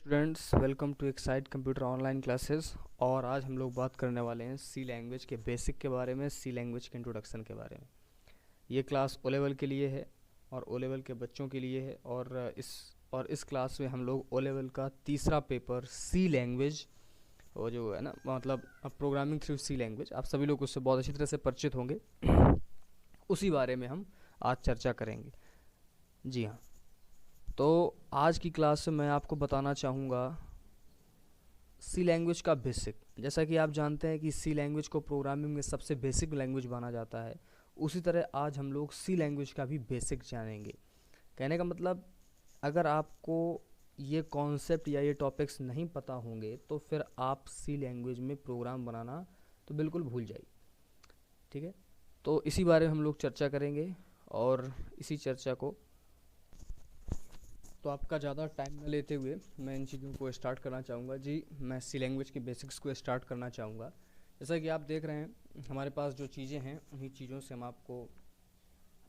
Students, welcome to excite computer online classes. और आज हम लोग बात करने वाले हैं सी लैंग्वेज के बेसिक के बारे में, सी लैंग्वेज के इंट्रोडक्शन के बारे में। ये क्लास ओ लेवल के लिए है और ओ लेवल के बच्चों के लिए है। और इस क्लास में हम लोग ओ लेवल का तीसरा पेपर सी लैंग्वेज, वो जो है ना, मतलब प्रोग्रामिंग थ्रू सी लैंग्वेज, आप सभी लोग उससे बहुत अच्छी तरह से परिचित होंगे। उसी बारे में हम आज चर्चा करेंगे। जी हाँ, तो आज की क्लास में मैं आपको बताना चाहूँगा सी लैंग्वेज का बेसिक। जैसा कि आप जानते हैं कि सी लैंग्वेज को प्रोग्रामिंग में सबसे बेसिक लैंग्वेज माना जाता है, उसी तरह आज हम लोग सी लैंग्वेज का भी बेसिक जानेंगे। कहने का मतलब, अगर आपको ये कॉन्सेप्ट या ये टॉपिक्स नहीं पता होंगे तो फिर आप सी लैंग्वेज में प्रोग्राम बनाना तो बिल्कुल भूल जाइए। ठीक है, तो इसी बारे में हम लोग चर्चा करेंगे। और इसी चर्चा को, तो आपका ज़्यादा टाइम न लेते हुए मैं इन चीज़ों को स्टार्ट करना चाहूँगा। जी, मैं सी लैंग्वेज के बेसिक्स को स्टार्ट करना चाहूँगा। जैसा कि आप देख रहे हैं, हमारे पास जो चीज़ें हैं उन्हीं चीज़ों से हम आपको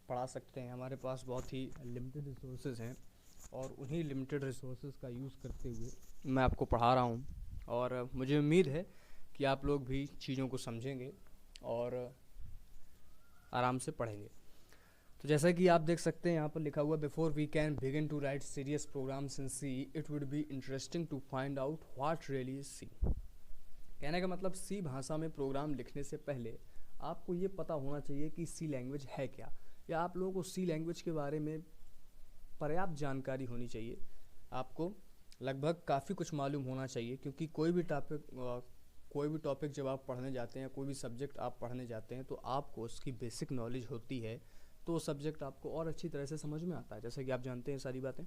पढ़ा सकते हैं। हमारे पास बहुत ही लिमिटेड रिसोर्सेज हैं और उन्हीं लिमिटेड रिसोर्सेज का यूज़ करते हुए मैं आपको पढ़ा रहा हूँ। और मुझे उम्मीद है कि आप लोग भी चीज़ों को समझेंगे और आराम से पढ़ेंगे। तो जैसा कि आप देख सकते हैं, यहाँ पर लिखा हुआ, before we can begin to write serious programs in C, it would be interesting to find out what really is C. कहने का मतलब, सी भाषा में प्रोग्राम लिखने से पहले आपको ये पता होना चाहिए कि सी लैंग्वेज है क्या, या आप लोगों को सी लैंग्वेज के बारे में पर्याप्त जानकारी होनी चाहिए। आपको लगभग काफ़ी कुछ मालूम होना चाहिए, क्योंकि कोई भी टॉपिक जब आप पढ़ने जाते हैं, कोई भी सब्जेक्ट आप पढ़ने जाते हैं, तो आपको उसकी बेसिक नॉलेज होती है, तो वो सब्जेक्ट आपको और अच्छी तरह से समझ में आता है, जैसा कि आप जानते हैं सारी बातें।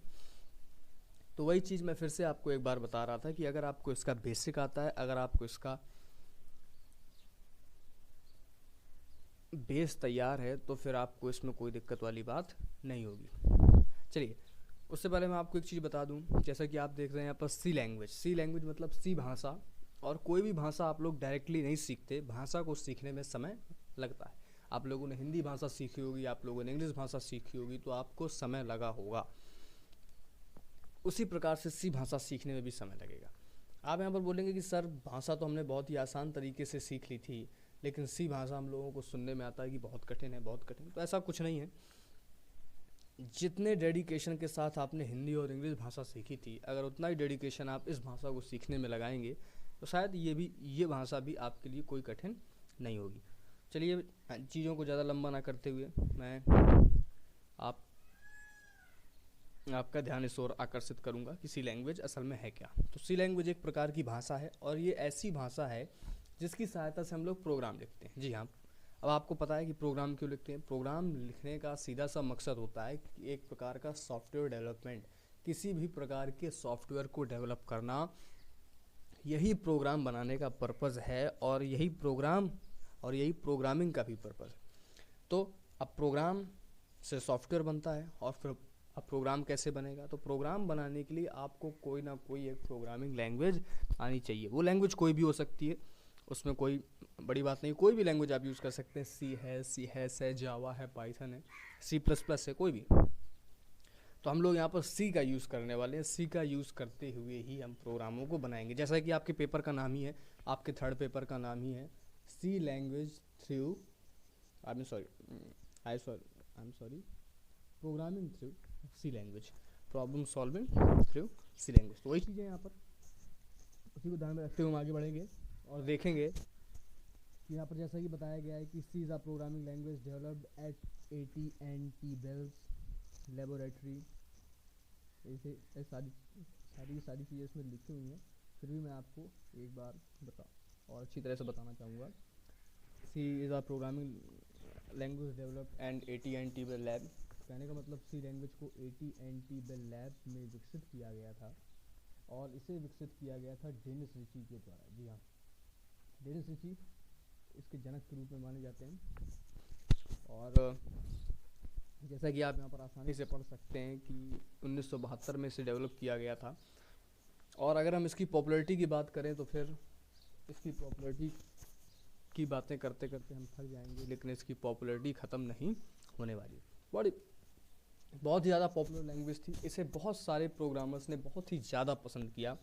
तो वही चीज़ मैं फिर से आपको एक बार बता रहा था कि अगर आपको इसका बेसिक आता है, अगर आपको इसका बेस तैयार है, तो फिर आपको इसमें कोई दिक्कत वाली बात नहीं होगी। चलिए, उससे पहले मैं आपको एक चीज़ बता दूं। जैसा कि आप देख रहे हैं यहाँ पर सी लैंग्वेज मतलब सी भाषा। और कोई भी भाषा आप लोग डायरेक्टली नहीं सीखते, भाषा को सीखने में समय लगता है। आप लोगों ने हिंदी भाषा सीखी होगी, आप लोगों ने इंग्लिश भाषा सीखी होगी, तो आपको समय लगा होगा। उसी प्रकार से सी भाषा सीखने में भी समय लगेगा। आप यहाँ पर बोलेंगे कि सर, भाषा तो हमने बहुत ही आसान तरीके से सीख ली थी, लेकिन सी भाषा हम लोगों को सुनने में आता है कि बहुत कठिन है, बहुत कठिन। तो ऐसा कुछ नहीं है। जितने डेडिकेशन के साथ आपने हिंदी और इंग्लिश भाषा सीखी थी, अगर उतना ही डेडिकेशन आप इस भाषा को सीखने में लगाएंगे, तो शायद ये भाषा भी आपके लिए कोई कठिन नहीं होगी। चलिए, चीज़ों को ज़्यादा लंबा ना करते हुए मैं आपका ध्यान इस ओर आकर्षित करूंगा कि सी लैंग्वेज असल में है क्या। तो सी लैंग्वेज एक प्रकार की भाषा है, और ये ऐसी भाषा है जिसकी सहायता से हम लोग प्रोग्राम लिखते हैं। जी हाँ, अब आपको पता है कि प्रोग्राम क्यों लिखते हैं। प्रोग्राम लिखने का सीधा सा मकसद होता है कि एक प्रकार का सॉफ्टवेयर डेवलपमेंट, किसी भी प्रकार के सॉफ्टवेयर को डेवलप करना, यही प्रोग्राम बनाने का पर्पज़ है। और यही प्रोग्रामिंग का भी पर्पज़ है। तो अब प्रोग्राम से सॉफ्टवेयर बनता है, और फिर अब प्रोग्राम कैसे बनेगा। तो प्रोग्राम बनाने के लिए आपको कोई ना कोई एक प्रोग्रामिंग लैंग्वेज आनी चाहिए। वो लैंग्वेज कोई भी हो सकती है, उसमें कोई बड़ी बात नहीं। कोई भी लैंग्वेज आप यूज़ कर सकते हैं। सी है, जावा है, पाइथन है, C++ है, कोई भी। तो हम लोग यहाँ पर सी का यूज़ करने वाले हैं। सी का यूज़ करते हुए ही हम प्रोग्रामों को बनाएंगे। जैसा कि आपके पेपर का नाम ही है, आपके थर्ड पेपर का नाम ही है C language through, I am sorry, programming through C language, problem solving through C language. तो वही चीज़ें यहाँ पर, उसी को ध्यान में रखते हुए हम आगे बढ़ेंगे और देखेंगे कि यहाँ पर जैसा कि बताया गया है कि C is a programming language developed at AT&T Bells laboratory. ऐसे सारी चीज़ें इसमें लिखी हुई हैं, फिर भी मैं आपको एक बार और अच्छी तरह से बताना चाहूँगा। C is a programming language developed and AT&T Bell lab. कहने का मतलब, सी लैंग्वेज को AT&T बेल लैब में विकसित किया गया था, और इसे विकसित किया गया था डेनिस रिची के द्वारा। जी हाँ, डेनिस रिची इसके जनक के रूप में माने जाते हैं। और जैसा कि आप यहाँ पर आसानी से पढ़ सकते हैं कि 1972 में इसे डेवलप किया गया था। और अगर हम इसकी पॉपुलैरिटी की बात करें, तो फिर इसकी पॉपुलैरिटी की बातें करते करते हम थक जाएंगे, लेकिन इसकी पॉपुलैरिटी ख़त्म नहीं होने वाली। बड़ी बहुत ही ज़्यादा पॉपुलर लैंग्वेज थी, इसे बहुत सारे प्रोग्रामर्स ने बहुत ही ज़्यादा पसंद किया।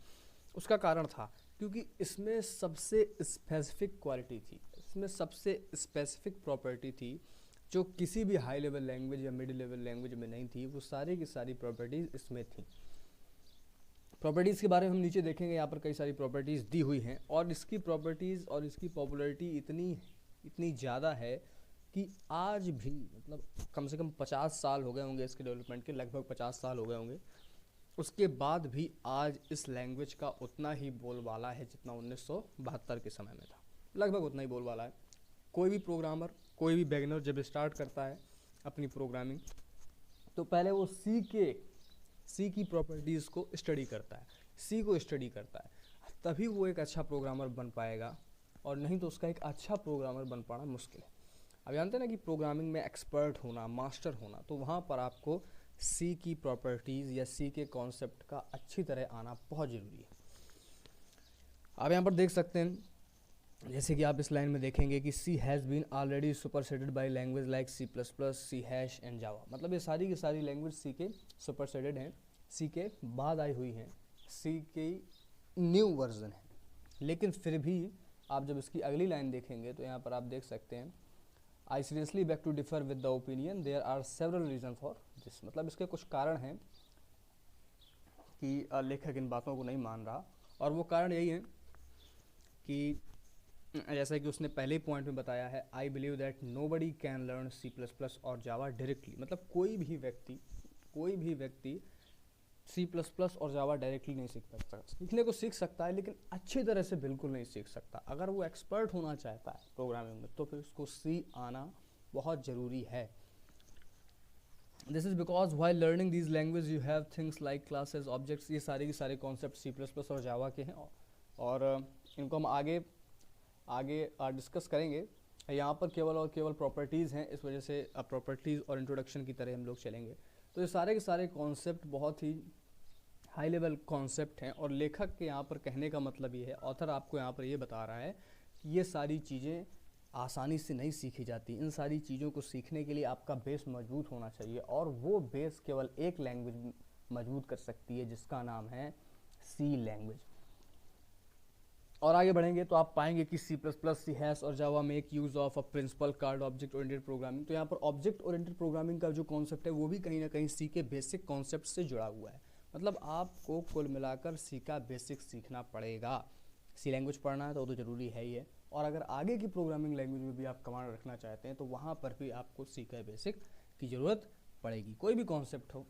उसका कारण था क्योंकि इसमें सबसे स्पेसिफिक क्वालिटी थी, इसमें सबसे स्पेसिफिक प्रॉपर्टी थी जो किसी भी हाई लेवल लैंग्वेज या मिड लेवल लैंग्वेज में नहीं थी। वो सारी की सारी प्रॉपर्टीज़ इसमें थी। प्रॉपर्टीज़ के बारे में हम नीचे देखेंगे, यहाँ पर कई सारी प्रॉपर्टीज़ दी हुई हैं और इसकी प्रॉपर्टीज़ और इसकी पॉपुलैरिटी इतनी ज़्यादा है कि आज भी मतलब कम से कम 50 साल हो गए होंगे इसके डेवलपमेंट के, लगभग 50 साल हो गए होंगे, उसके बाद भी आज इस लैंग्वेज का उतना ही बोलबाला है जितना 1972 के समय में था। लगभग उतना ही बोलबाला है। कोई भी प्रोग्रामर, कोई भी बिगिनर जब स्टार्ट करता है अपनी प्रोग्रामिंग, तो पहले वो सी की प्रॉपर्टीज़ को स्टडी करता है, सी को स्टडी करता है, तभी वो एक अच्छा प्रोग्रामर बन पाएगा, और नहीं तो उसका एक अच्छा प्रोग्रामर बन पाना मुश्किल है। अब जानते हैं ना कि प्रोग्रामिंग में एक्सपर्ट होना, मास्टर होना, तो वहाँ पर आपको सी की प्रॉपर्टीज़ या सी के कॉन्सेप्ट का अच्छी तरह आना बहुत ज़रूरी है। आप यहाँ पर देख सकते हैं, जैसे कि आप इस लाइन में देखेंगे कि C has been already superseded by language like C plus plus, C hash and Java. मतलब ये सारी की सारी लैंग्वेज सी के सुपरसेडेड हैं, सी के बाद आई हुई हैं, सी की न्यू वर्जन है। लेकिन फिर भी आप जब इसकी अगली लाइन देखेंगे तो यहाँ पर आप देख सकते हैं, I seriously beg to differ with the opinion, there are several reason for this. मतलब इसके कुछ कारण हैं कि लेखक इन बातों को नहीं मान रहा, और वो कारण यही है कि जैसा कि उसने पहले पॉइंट में बताया है, I believe that nobody can learn C plus plus और जावा डायरेक्टली। मतलब कोई भी व्यक्ति सी प्लस प्लस और जावा डायरेक्टली नहीं सीख सकता। सीखने को सीख सकता है लेकिन अच्छी तरह से बिल्कुल नहीं सीख सकता। अगर वो एक्सपर्ट होना चाहता है प्रोग्रामिंग में तो फिर उसको सी आना बहुत ज़रूरी है। This is because while learning these language you have things like classes, objects, ये सारे के सारे कॉन्सेप्ट सी प्लस प्लस और जावा के हैं, और इनको हम आगे डिस्कस करेंगे। यहाँ पर केवल और केवल प्रॉपर्टीज़ हैं, इस वजह से प्रॉपर्टीज़ और इंट्रोडक्शन की तरह हम लोग चलेंगे। तो ये सारे के सारे कॉन्सेप्ट बहुत ही हाई लेवल कॉन्सेप्ट हैं, और लेखक के यहाँ पर कहने का मतलब ये है, ऑथर आपको यहाँ पर ये बता रहा है कि ये सारी चीज़ें आसानी से नहीं सीखी जाती। इन सारी चीज़ों को सीखने के लिए आपका बेस मजबूत होना चाहिए, और वो बेस केवल एक लैंग्वेज मजबूत कर सकती है जिसका नाम है सी लैंग्वेज। और आगे बढ़ेंगे तो आप पाएंगे कि C plus plus, C hash और Java make use of a principle called object oriented programming. तो यहाँ पर ऑब्जेक्ट ओरिएंटेड प्रोग्रामिंग का जो कॉन्सेप्ट है वो भी कहीं ना कहीं सी के बेसिक कॉन्सेप्ट से जुड़ा हुआ है। मतलब आपको कुल मिलाकर सी का बेसिक सीखना पड़ेगा। सी लैंग्वेज पढ़ना है तो वो तो ज़रूरी है ही है, और अगर आगे की प्रोग्रामिंग लैंग्वेज में भी आप कमांड रखना चाहते हैं तो वहाँ पर भी आपको सी का बेसिक की ज़रूरत पड़ेगी। कोई भी कॉन्सेप्ट हो।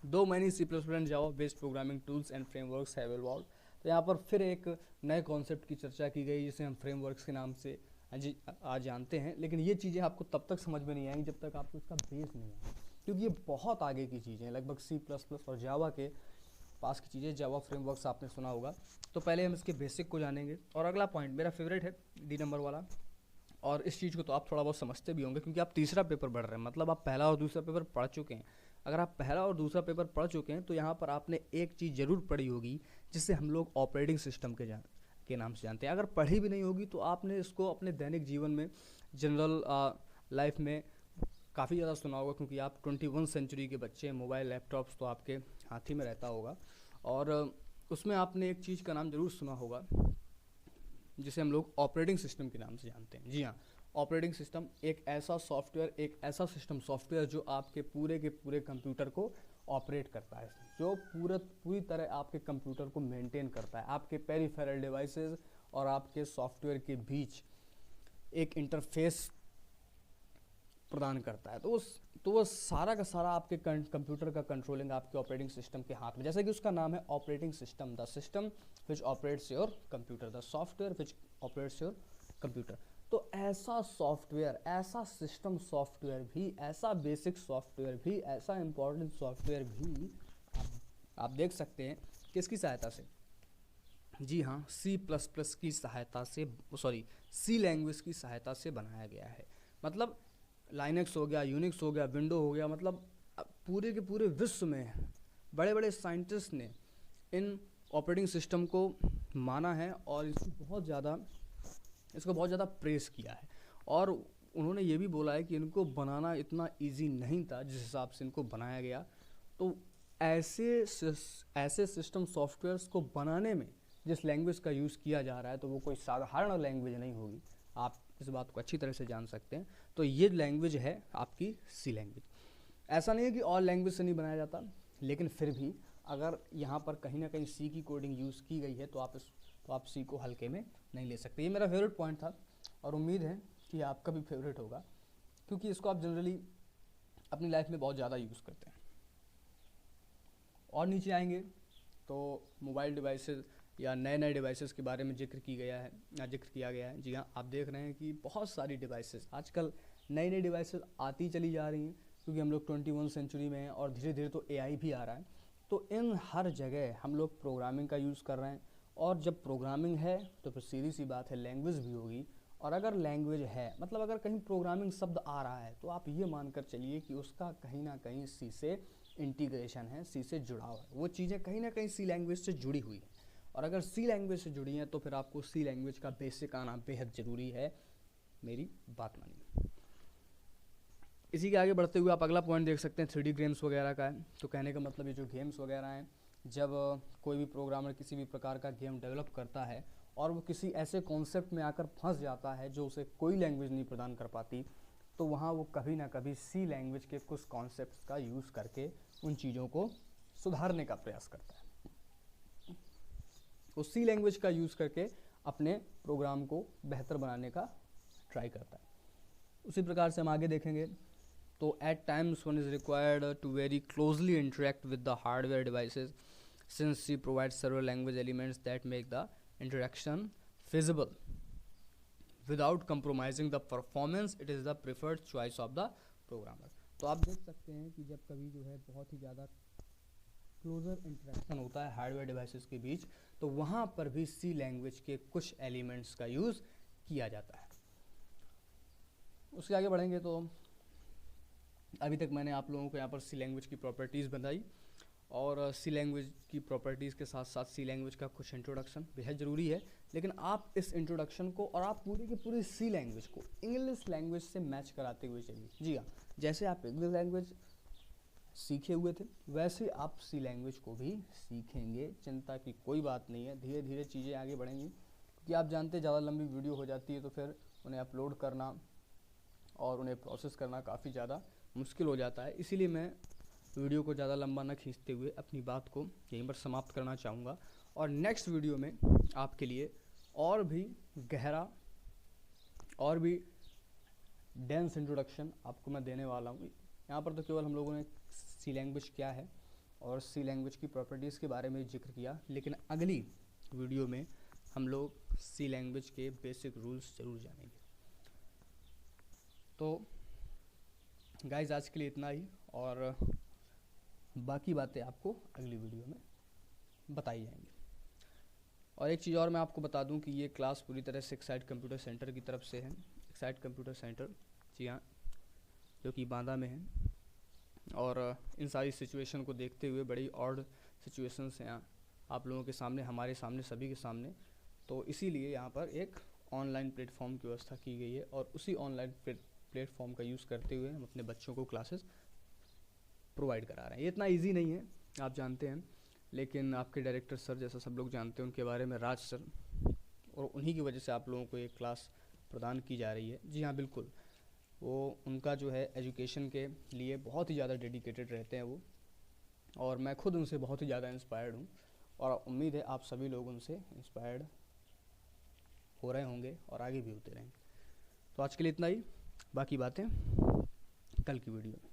Though many C plus plus Java based programming tools and frameworks have evolved. तो यहाँ पर फिर एक नए कॉन्सेप्ट की चर्चा की गई जिसे हम फ्रेमवर्क्स के नाम से आज जानते हैं। लेकिन ये चीज़ें आपको तब तक समझ में नहीं आएंगी जब तक आपको इसका बेस नहीं आए, क्योंकि ये बहुत आगे की चीज़ें हैं, लगभग सी प्लस प्लस और जावा के पास की चीज़ें। जावा फ्रेमवर्क्स आपने सुना होगा। तो पहले हम इसके बेसिक को जानेंगे। और अगला पॉइंट मेरा फेवरेट है, डी नंबर वाला, और इस चीज़ को तो आप थोड़ा बहुत समझते भी होंगे क्योंकि आप तीसरा पेपर पढ़ रहे हैं, मतलब आप पहला और दूसरा पेपर पढ़ चुके हैं। अगर आप पहला और दूसरा पेपर पढ़ चुके हैं तो यहाँ पर आपने एक चीज़ ज़रूर पढ़ी होगी जिसे हम लोग ऑपरेटिंग सिस्टम के नाम से जानते हैं। अगर पढ़ी भी नहीं होगी तो आपने इसको अपने दैनिक जीवन में, जनरल लाइफ में काफ़ी ज़्यादा सुना होगा, क्योंकि आप 21 सेंचुरी के बच्चे, मोबाइल लैपटॉप्स तो आपके हाथ ही में रहता होगा, और उसमें आपने एक चीज़ का नाम ज़रूर सुना होगा जिसे हम लोग ऑपरेटिंग सिस्टम के नाम से जानते हैं। जी हाँ, ऑपरेटिंग सिस्टम एक ऐसा सॉफ्टवेयर, एक ऐसा सिस्टम सॉफ्टवेयर जो आपके पूरे के पूरे कंप्यूटर को ऑपरेट करता है, जो पूरी तरह आपके कंप्यूटर को मेंटेन करता है। आपके पेरिफेरल डिवाइसेस और आपके सॉफ्टवेयर के बीच एक इंटरफेस प्रदान करता है। तो वो सारा का सारा आपके कंप्यूटर का कंट्रोलिंग आपके ऑपरेटिंग सिस्टम के हाथ में। जैसे कि उसका नाम है operating system, the system which operates your computer, the software which operates your computer. तो ऐसा सॉफ्टवेयर, ऐसा सिस्टम सॉफ्टवेयर भी, ऐसा बेसिक सॉफ्टवेयर भी, ऐसा इम्पोर्टेंट सॉफ्टवेयर भी आप देख सकते हैं किसकी सहायता से? जी हाँ, सी प्लस प्लस की सहायता से, सी लैंग्वेज की सहायता से बनाया गया है। मतलब लाइनक्स हो गया, यूनिक्स हो गया, विंडो हो गया, मतलब पूरे के पूरे विश्व में बड़े बड़े साइंटिस्ट ने इन ऑपरेटिंग सिस्टम को माना है और इसको बहुत ज़्यादा प्रेस किया है। और उन्होंने ये भी बोला है कि इनको बनाना इतना इजी नहीं था जिस हिसाब से इनको बनाया गया। तो ऐसे सिस्टम सॉफ्टवेयर्स को बनाने में जिस लैंग्वेज का यूज़ किया जा रहा है तो वो कोई साधारण लैंग्वेज नहीं होगी, आप इस बात को अच्छी तरह से जान सकते हैं। तो ये लैंग्वेज है आपकी सी लैंग्वेज। ऐसा नहीं है कि और लैंग्वेज से नहीं बनाया जाता, लेकिन फिर भी अगर यहाँ पर कहीं ना कहीं सी की कोडिंग यूज़ की गई है तो आप सी को हल्के में नहीं ले सकते। ये मेरा फेवरेट पॉइंट था और उम्मीद है कि आपका भी फेवरेट होगा, क्योंकि इसको आप जनरली अपनी लाइफ में बहुत ज़्यादा यूज़ करते हैं। और नीचे आएंगे तो मोबाइल डिवाइसेस या नए नए डिवाइसेस के बारे में जिक्र किया गया है। जी हाँ, आप देख रहे हैं कि बहुत सारी डिवाइसेस आजकल नई नई डिवाइसेस आती चली जा रही हैं, क्योंकि हम लोग 21 सेंचुरी में हैं और धीरे धीरे तो एआई भी आ रहा है। तो इन हर जगह हम लोग प्रोग्रामिंग का यूज़ कर रहे हैं, और जब प्रोग्रामिंग है तो फिर सीधी सी बात है लैंग्वेज भी होगी। और अगर लैंग्वेज है मतलब अगर कहीं प्रोग्रामिंग शब्द आ रहा है तो आप ये मानकर चलिए कि उसका कहीं ना कहीं सी से इंटीग्रेशन है, सी से जुड़ाव है, वो चीज़ें कहीं ना कहीं सी लैंग्वेज से जुड़ी हुई हैं। और अगर सी लैंग्वेज से जुड़ी हैं तो फिर आपको सी लैंग्वेज का बेसिक आना बेहद ज़रूरी है, मेरी बात मानिए। इसी के आगे बढ़ते हुए आप अगला पॉइंट देख सकते हैं 3D गेम्स वगैरह का है। तो कहने का मतलब ये जो गेम्स वगैरह हैं, जब कोई भी प्रोग्रामर किसी भी प्रकार का गेम डेवलप करता है और वो किसी ऐसे कॉन्सेप्ट में आकर फंस जाता है जो उसे कोई लैंग्वेज नहीं प्रदान कर पाती, तो वहाँ वो कभी ना कभी सी लैंग्वेज के कुछ कॉन्सेप्ट्स का यूज़ करके उन चीज़ों को सुधारने का प्रयास करता है। वो सी लैंग्वेज का यूज़ करके अपने प्रोग्राम को बेहतर बनाने का ट्राई करता है। उसी प्रकार से हम आगे देखेंगे तो at times one is required to very closely interact with the hardware devices, since C provides several language elements that make the interaction feasible without compromising the performance. It is the preferred choice of the programmer. तो आप देख सकते हैं कि जब कभी जो है बहुत ही ज़्यादा क्लोजर इंटरेक्शन होता है हार्डवेयर डिवाइसेस के बीच, तो वहाँ पर भी सी लैंग्वेज के कुछ एलिमेंट्स का यूज़ किया जाता है। उसके आगे बढ़ेंगे तो अभी तक मैंने आप लोगों को यहाँ पर सी लैंग्वेज की प्रॉपर्टीज़ बताई, और सी लैंग्वेज की प्रॉपर्टीज़ के साथ साथ सी लैंग्वेज का कुछ इंट्रोडक्शन बेहद ज़रूरी है। लेकिन आप इस इंट्रोडक्शन को और आप पूरी की पूरी सी लैंग्वेज को इंग्लिश लैंग्वेज से मैच कराते हुए चलिए। जी हाँ, जैसे आप इंग्लिश लैंग्वेज सीखे हुए थे वैसे आप सी लैंग्वेज को भी सीखेंगे, चिंता की कोई बात नहीं है। धीरे धीरे चीज़ें आगे बढ़ेंगी, क्योंकि आप जानते हैं ज़्यादा लंबी वीडियो हो जाती है तो फिर उन्हें अपलोड करना और उन्हें प्रोसेस करना काफ़ी ज़्यादा मुश्किल हो जाता है। इसीलिए मैं वीडियो को ज़्यादा लंबा न खींचते हुए अपनी बात को यहीं पर समाप्त करना चाहूँगा, और नेक्स्ट वीडियो में आपके लिए और भी गहरा और भी डेंस इंट्रोडक्शन आपको मैं देने वाला हूँ। यहाँ पर तो केवल हम लोगों ने सी लैंग्वेज क्या है और सी लैंग्वेज की प्रॉपर्टीज़ के बारे में जिक्र किया, लेकिन अगली वीडियो में हम लोग सी लैंग्वेज के बेसिक रूल्स ज़रूर जानेंगे। तो गाइज आज के लिए इतना ही, और बाकी बातें आपको अगली वीडियो में बताई जाएंगी। और एक चीज़ और मैं आपको बता दूं कि ये क्लास पूरी तरह से एक्साइड कंप्यूटर सेंटर की तरफ से है। एक्साइड कंप्यूटर सेंटर, जी हाँ, जो कि बांदा में है, और इन सारी सिचुएशन को देखते हुए बड़ी ऑड सिचुएशंस हैं आप लोगों के सामने, हमारे सामने, सभी के सामने। तो इसीलिए यहाँ पर एक ऑनलाइन प्लेटफॉर्म की व्यवस्था की गई है, और उसी ऑनलाइन प्लेटफॉर्म का यूज़ करते हुए हम अपने बच्चों को क्लासेस प्रोवाइड करा रहे हैं। ये इतना इजी नहीं है, आप जानते हैं, लेकिन आपके डायरेक्टर सर जैसा सब लोग जानते हैं उनके बारे में, राज सर, और उन्हीं की वजह से आप लोगों को एक क्लास प्रदान की जा रही है। जी हाँ, बिल्कुल, वो उनका जो है एजुकेशन के लिए बहुत ही ज़्यादा डेडिकेटेड रहते हैं वो, और मैं खुद उनसे बहुत ही ज़्यादा इंस्पायर्ड हूँ, और उम्मीद है आप सभी लोग उनसे इंस्पायर्ड हो रहे होंगे और आगे भी होते रहेंगे। तो आज के लिए इतना ही, बाकी बातें कल की वीडियो में।